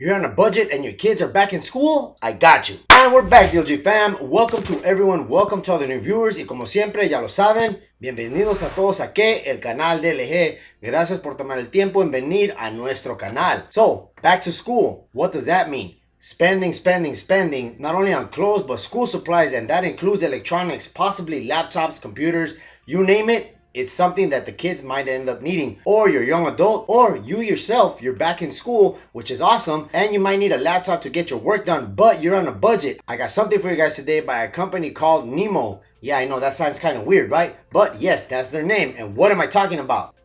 You're on a budget and your kids are back in school? I got you. And we're back, DLG fam. Welcome to everyone. Welcome to all the new viewers. Y como siempre, ya lo saben, bienvenidos a todos aquí, el canal de LG. Gracias por tomar el tiempo en venir a nuestro canal. So, back to school. What does that mean? Spending, spending, spending, not only on clothes, but school supplies, and that includes electronics, possibly laptops, computers, you name it. It's something that the kids might end up needing, or you're a young adult, or you yourself, you're back in school, which is awesome, and you might need a laptop to get your work done, but you're on a budget. I got something for you guys today by a company called NIMO. Yeah, I know that sounds kind of weird, right? But yes, that's their name. And what am I talking about?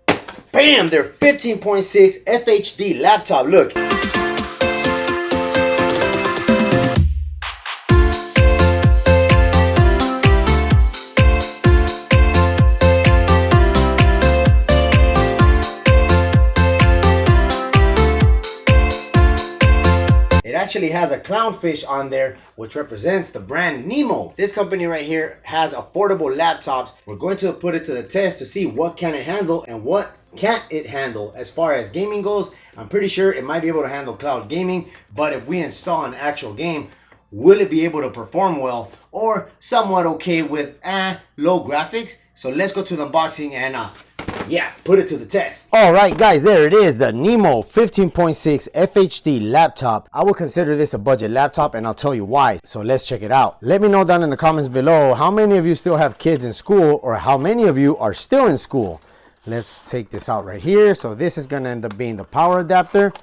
Bam! Their 15.6 FHD laptop. Look. It actually has a clownfish on there, which represents the brand Nemo. This company right here has affordable laptops. We're going to put it to the test to see what can it handle and what can't it handle as far as gaming goes. I'm pretty sure it might be able to handle cloud gaming, but if we install an actual game, will it be able to perform well or somewhat okay with low graphics? So let's go to the unboxing and put it to the test. All right, guys, there it is, the NIMO 15.6 FHD laptop. I would consider this a budget laptop, and I'll tell you why. So let's check it out. Let me know down in the comments below how many of you still have kids in school, or how many of you are still in school. Let's take this out right here. So this is going to end up being the power adapter.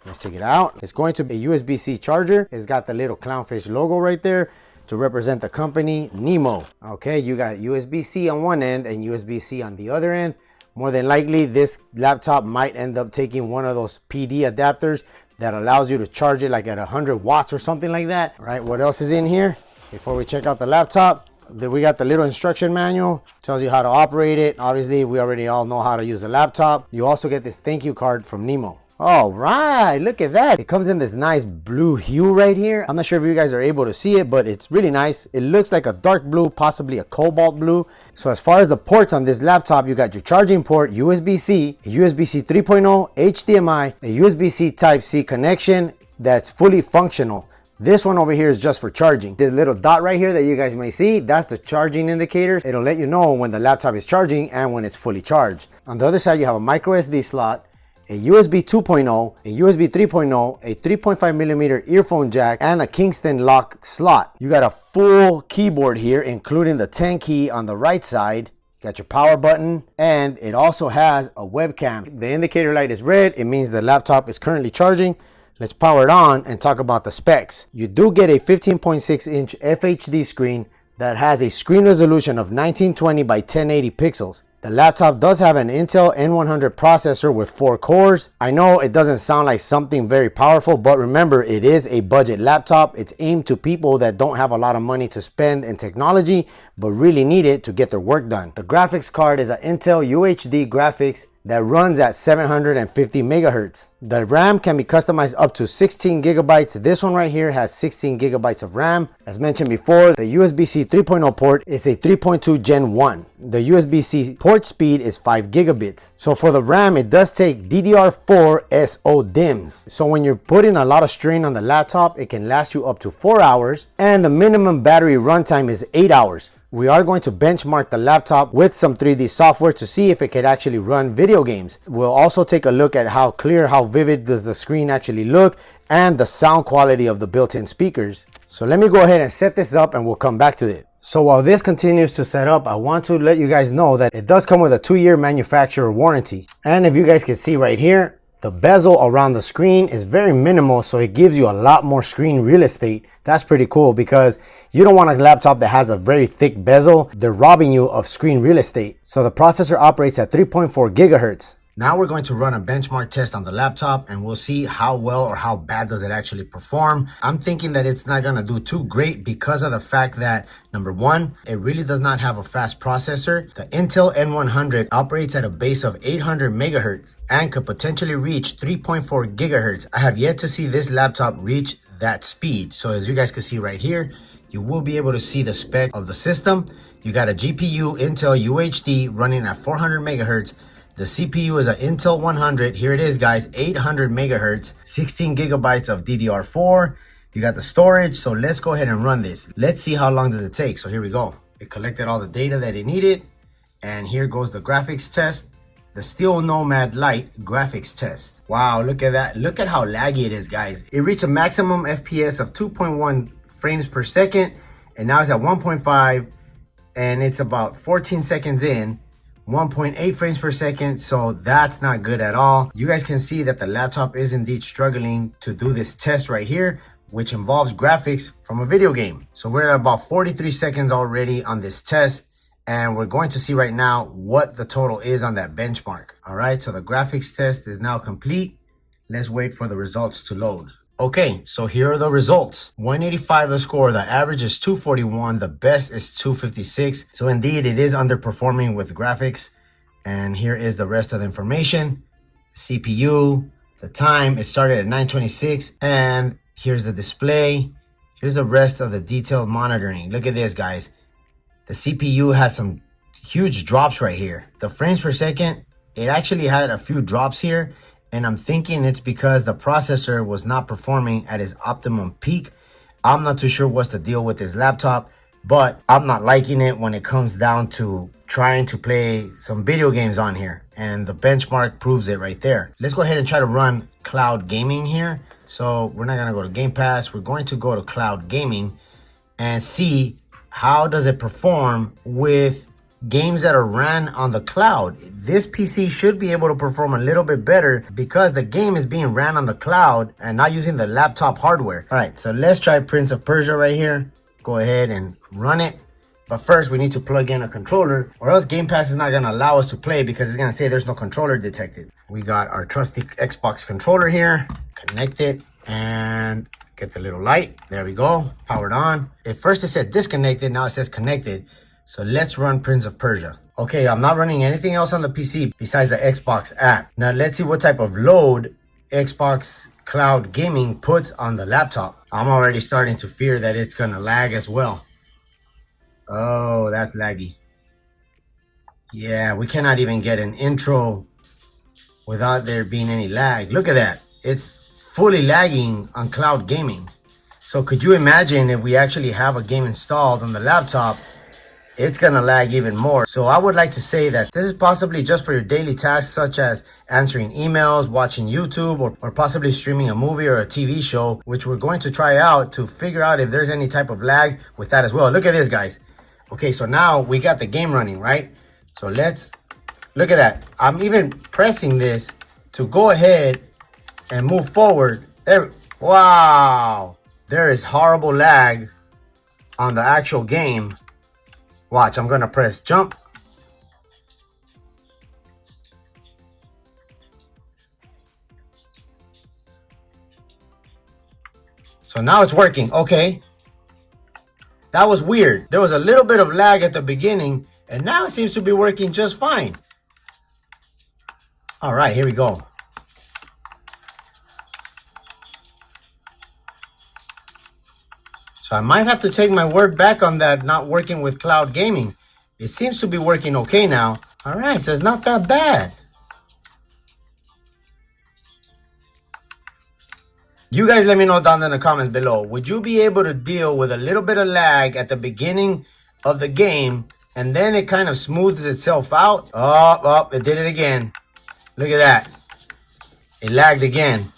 Let's take it out. It's going to be a USB-C charger. It's got the little clownfish logo right there to represent the company Nemo. Okay, you got USB-C on one end and USB-C on the other end. More than likely, this laptop might end up taking one of those PD adapters that allows you to charge it like at 100 watts or something like that. All right, what else is in here? Before we check out the laptop, we got the little instruction manual. Tells you how to operate it. Obviously, we already all know how to use a laptop. You also get this thank you card from Nemo. All right, look at that. It comes in this nice blue hue right here. I'm not sure if you guys are able to see it, but it's really nice. It looks like a dark blue, possibly a cobalt blue. So as far as the ports on this laptop, you got your charging port, USB-C, a USB-C 3.0, HDMI, a USB-C Type-C connection that's fully functional. This one over here is just for charging. This little dot right here that you guys may see, that's the charging indicator. It'll let you know when the laptop is charging and when it's fully charged. On the other side, you have a micro SD slot, a USB 2.0, a USB 3.0, a 3.5 millimeter earphone jack, and a Kingston lock slot. You got a full keyboard here, including the 10 key on the right side. You got your power button, and it also has a webcam. The indicator light is red. It means the laptop is currently charging. Let's power it on and talk about the specs. You do get a 15.6 inch FHD screen that has a screen resolution of 1920 by 1080 pixels. The laptop does have an Intel N100 processor with 4 cores. I know it doesn't sound like something very powerful, but remember, it is a budget laptop. It's aimed to people that don't have a lot of money to spend in technology, but really need it to get their work done. The graphics card is an Intel UHD graphics that runs at 750 megahertz. The RAM can be customized up to 16 gigabytes. This one right here has 16 gigabytes of RAM. As mentioned before, the USB-C 3.0 port is a 3.2 Gen 1. The USB-C port speed is 5 gigabits. So for the RAM, it does take DDR4 SO DIMMs. So when you're putting a lot of strain on the laptop, it can last you up to 4 hours, and the minimum battery runtime is 8 hours. We are going to benchmark the laptop with some 3D software to see if it can actually run video games. We'll also take a look at how clear, how vivid does the screen actually look, and the sound quality of the built-in speakers. So let me go ahead and set this up and we'll come back to it. So while this continues to set up, I want to let you guys know that it does come with a 2-year manufacturer warranty. And if you guys can see right here, the bezel around the screen is very minimal, so it gives you a lot more screen real estate. That's pretty cool because you don't want a laptop that has a very thick bezel. They're robbing you of screen real estate. So the processor operates at 3.4 gigahertz. Now we're going to run a benchmark test on the laptop and we'll see how well or how bad does it actually perform. I'm thinking that it's not going to do too great because of the fact that, number one, it really does not have a fast processor. The Intel N100 operates at a base of 800 megahertz and could potentially reach 3.4 gigahertz. I have yet to see this laptop reach that speed. So as you guys can see right here, you will be able to see the spec of the system. You got a GPU Intel UHD running at 400 megahertz The CPU is an Intel 100. Here it is, guys, 800 megahertz, 16 gigabytes of DDR4. You got the storage. So let's go ahead and run this. Let's see how long does it take. So here we go. It collected all the data that it needed. And here goes the graphics test. The Steel Nomad Lite graphics test. Wow, look at that. Look at how laggy it is, guys. It reached a maximum FPS of 2.1 frames per second. And now it's at 1.5. And it's about 14 seconds in. 1.8 frames per second. So that's not good at all. You guys can see that the laptop is indeed struggling to do this test right here, which involves graphics from a video game. So we're at about 43 seconds already on this test. And we're going to see right now what the total is on that benchmark. All right, so the graphics test is now complete. Let's wait for the results to load. Okay, so here are the results. 185 the score, the average is 241, the best is 256. So indeed, it is underperforming with graphics. And here is the rest of the information. CPU, the time, it started at 9:26. And here's the display. Here's the rest of the detailed monitoring. Look at this, guys. The CPU has some huge drops right here. The frames per second, it actually had a few drops here. And I'm thinking it's because the processor was not performing at its optimum peak. I'm not too sure what's the deal with this laptop, but I'm not liking it when it comes down to trying to play some video games on here. And the benchmark proves it right there. Let's go ahead and try to run cloud gaming here. So we're not gonna go to Game Pass. We're going to go to cloud gaming and see how does it perform with games that are ran on the cloud. This PC should be able to perform a little bit better because the game is being ran on the cloud and not using the laptop hardware. All right, so let's try Prince of Persia right here. Go ahead and run it. But first, we need to plug in a controller or else Game Pass is not going to allow us to play because it's going to say there's no controller detected. We got our trusty Xbox controller here. Connect it and get the little light. There we go. Powered on. At first it said disconnected. Now it says connected. So let's run Prince of Persia. Okay, I'm not running anything else on the PC besides the Xbox app. Now let's see what type of load Xbox Cloud Gaming puts on the laptop. I'm already starting to fear that it's gonna lag as well. Oh, that's laggy. Yeah, we cannot even get an intro without there being any lag. Look at that. It's fully lagging on cloud gaming. So could you imagine if we actually have a game installed on the laptop, it's gonna lag even more. So I would like to say that this is possibly just for your daily tasks such as answering emails, watching YouTube, or possibly streaming a movie or a TV show, which we're going to try out to figure out if there's any type of lag with that as well. Look at this, guys. Okay, so now we got the game running, right? So let's look at that. I'm even pressing this to go ahead and move forward. There, wow. There is horrible lag on the actual game. Watch, I'm gonna press jump. So now it's working. Okay. That was weird. There was a little bit of lag at the beginning, and now it seems to be working just fine. All right, here we go. So I might have to take my word back on that not working with cloud gaming. It seems to be working okay now. All right, so it's not that bad. You guys let me know down in the comments below. Would you be able to deal with a little bit of lag at the beginning of the game and then it kind of smooths itself out? Oh, it did it again. Look at that. It lagged again.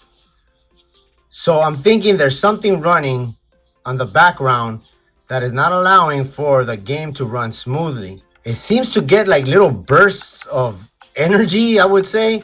So I'm thinking there's something running on the background that is not allowing for the game to run smoothly. It seems to get like little bursts of energy, I would say,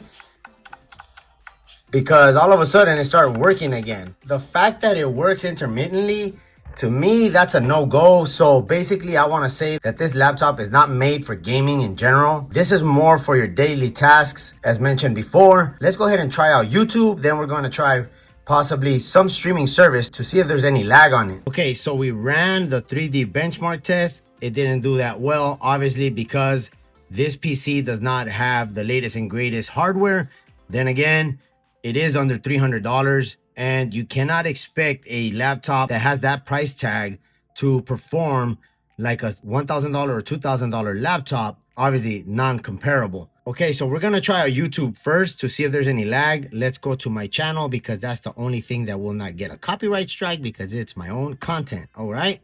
because all of a sudden it started working again. The fact that it works intermittently, to me, that's a no-go. So basically, I want to say that this laptop is not made for gaming in general. This is more for your daily tasks, as mentioned before. Let's go ahead and try out YouTube. Then we're going to try possibly some streaming service to see if there's any lag on it. Okay, so we ran the 3D benchmark test. It didn't do that well, obviously, because this PC does not have the latest and greatest hardware. Then again, it is under $300, and you cannot expect a laptop that has that price tag to perform like a $1,000 or $2,000 laptop. Obviously non-comparable. Okay, so we're gonna try our YouTube first to see if there's any lag. Let's go to my channel because that's the only thing that will not get a copyright strike because it's my own content. All right,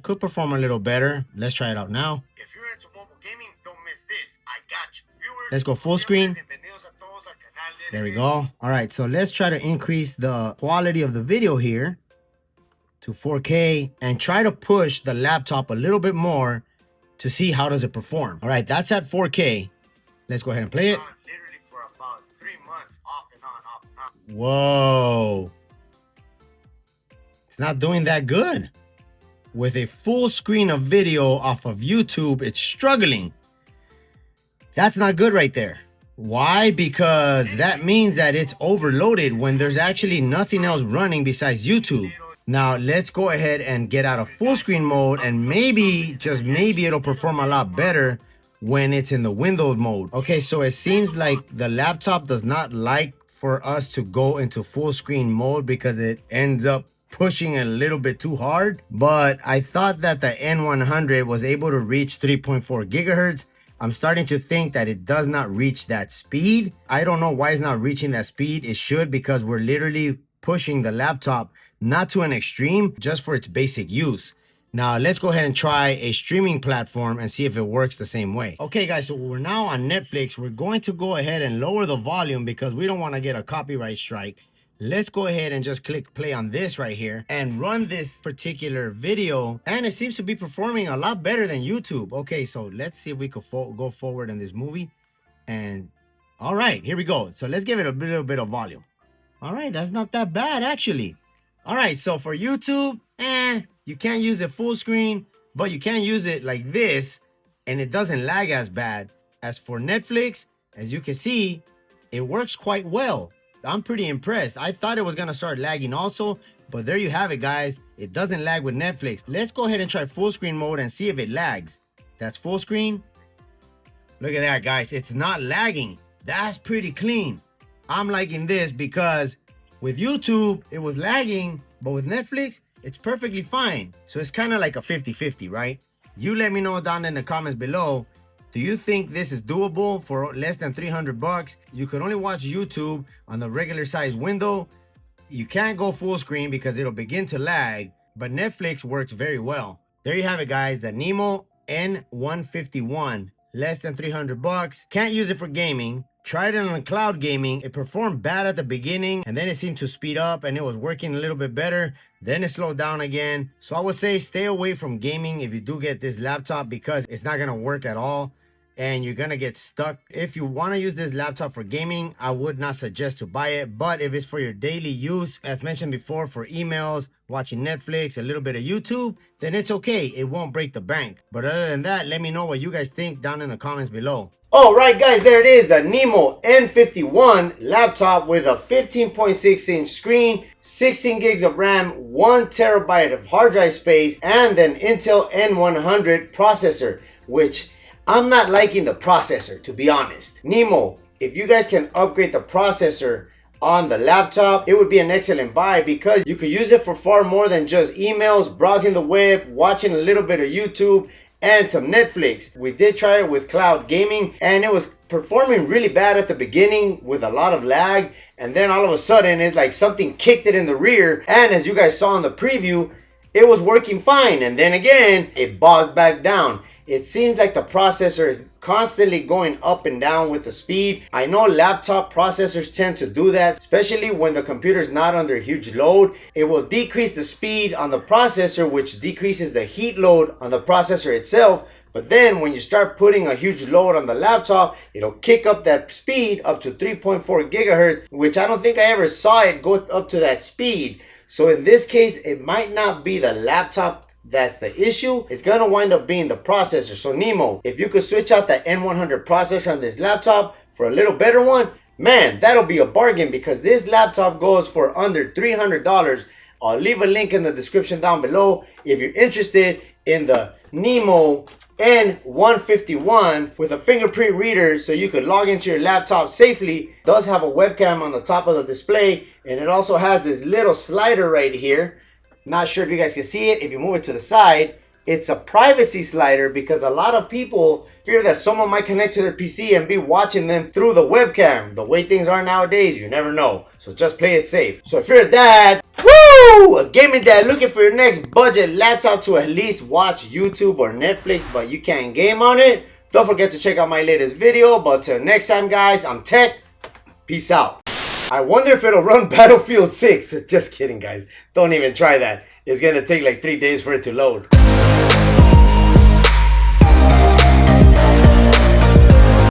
could perform a little better. Let's try it out now. If you're into mobile gaming, don't miss this. I got you. Viewers, let's go full screen. There we go. All right, so let's try to increase the quality of the video here to 4K and try to push the laptop a little bit more to see how does it perform. All right, that's at 4K. Let's go ahead and play it. Literally for about 3 months, off and on, off and on. Whoa. It's not doing that good. With a full screen of video off of YouTube, it's struggling. That's not good right there. Why? Because that means that it's overloaded when there's actually nothing else running besides YouTube. Now let's go ahead and get out of full screen mode and maybe, just maybe, it'll perform a lot better when it's in the windowed mode. Okay, so it seems like the laptop does not like for us to go into full screen mode because it ends up pushing a little bit too hard. But I thought that the N100 was able to reach 3.4 gigahertz. I'm starting to think that it does not reach that speed. I don't know why it's not reaching that speed. It should, because we're literally pushing the laptop not to an extreme, just for its basic use. Now let's go ahead and try a streaming platform and see if it works the same way. Okay guys, so we're now on Netflix. We're going to go ahead and lower the volume because we don't want to get a copyright strike. Let's go ahead and just click play on this right here and run this particular video, and it seems to be performing a lot better than YouTube. Okay, so let's see if we could go forward in this movie. And all right, here we go. So let's give it a little bit of volume. All right, that's not that bad actually. All right, so for YouTube, you can't use it full screen, but you can use it like this and it doesn't lag as bad. As for Netflix, as you can see, it works quite well. I'm pretty impressed. I thought it was gonna start lagging also, but there you have it guys. It doesn't lag with Netflix. Let's go ahead and try full screen mode and see if it lags. That's full screen. Look at that guys, it's not lagging. That's pretty clean. I'm liking this because with YouTube, it was lagging, but with Netflix, it's perfectly fine. So it's kind of like a 50-50, right? You let me know down in the comments below. Do you think this is doable for less than 300 bucks? You can only watch YouTube on the regular size window. You can't go full screen because it'll begin to lag, but Netflix works very well. There you have it guys, the NIMO N151, less than 300 bucks. Can't use it for gaming. Tried it on cloud gaming. It performed bad at the beginning and then it seemed to speed up and it was working a little bit better. Then it slowed down again. So I would say stay away from gaming if you do get this laptop because it's not gonna work at all and you're gonna get stuck. If you want to use this laptop for gaming, I would not suggest to buy it. But if it's for your daily use, as mentioned before, for emails, watching Netflix, a little bit of YouTube, then it's okay. It won't break the bank. But other than that, let me know what you guys think down in the comments below. Alright guys, there it is, the NIMO N151 laptop with a 15.6 inch screen, 16 gigs of RAM, 1 terabyte of hard drive space, and an Intel N100 processor, which I'm not liking the processor, to be honest. NIMO, if you guys can upgrade the processor on the laptop, it would be an excellent buy because you could use it for far more than just emails, browsing the web, watching a little bit of YouTube, and some Netflix. We did try it with cloud gaming and it was performing really bad at the beginning with a lot of lag, and then all of a sudden it's like something kicked it in the rear, and as you guys saw in the preview, it was working fine, and then again it bogged back down. It seems like the processor is constantly going up and down with the speed. I know laptop processors tend to do that, especially when the computer is not under huge load. It will decrease the speed on the processor, which decreases the heat load on the processor itself. But then when you start putting a huge load on the laptop, it'll kick up that speed up to 3.4 gigahertz, which I don't think I ever saw it go up to that speed. So in this case, it might not be the laptop that's the issue. It's gonna wind up being the processor. So NIMO, if you could switch out the N100 processor on this laptop for a little better one, man, that'll be a bargain because this laptop goes for under $300. I'll leave a link in the description down below if you're interested in the NIMO N151 with a fingerprint reader so you could log into your laptop safely. It does have a webcam on the top of the display, and it also has this little slider right here. Not sure if you guys can see it. If you move it to the side, It's a privacy slider because a lot of people fear that someone might connect to their PC and be watching them through the webcam. The way things are nowadays, you never know. So just play it safe. So if you're a dad, woo! A gaming dad looking for your next budget laptop to at least watch YouTube or Netflix, but you can't game on it, don't forget to check out my latest video. But till next time, guys, I'm Tech. Peace out. I wonder if it'll run Battlefield 6. Just kidding, guys. Don't even try that. It's gonna take like 3 days for it to load.